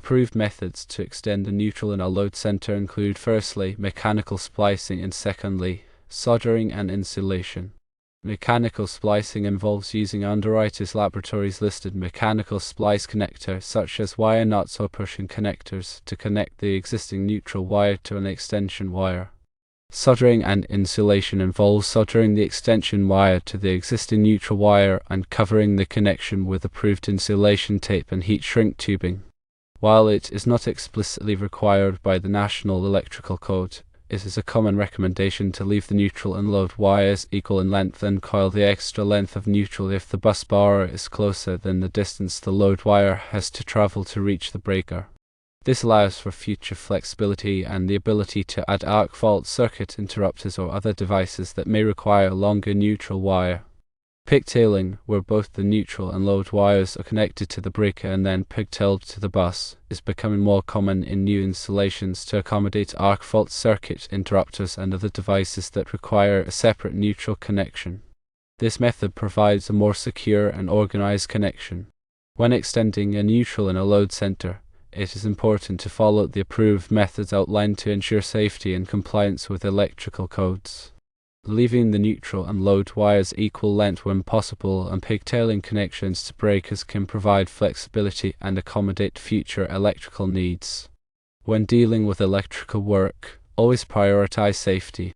Approved methods to extend a neutral in a load center include firstly, mechanical splicing and secondly, soldering and insulation. Mechanical splicing involves using Underwriters Laboratories listed mechanical splice connector such as wire nuts or pushing connectors to connect the existing neutral wire to an extension wire. Soldering and insulation involves soldering the extension wire to the existing neutral wire and covering the connection with approved insulation tape and heat shrink tubing. While it is not explicitly required by the National Electrical Code, it is a common recommendation to leave the neutral and load wires equal in length and coil the extra length of neutral if the bus bar is closer than the distance the load wire has to travel to reach the breaker. This allows for future flexibility and the ability to add arc fault circuit interrupters or other devices that may require a longer neutral wire. Pigtailing, where both the neutral and load wires are connected to the breaker and then pigtailed to the bus, is becoming more common in new installations to accommodate arc fault circuit interrupters and other devices that require a separate neutral connection. This method provides a more secure and organized connection. When extending a neutral in a load center, it is important to follow the approved methods outlined to ensure safety and compliance with electrical codes. Leaving the neutral and load wires equal length when possible and pigtailing connections to breakers can provide flexibility and accommodate future electrical needs. When dealing with electrical work, always prioritize safety.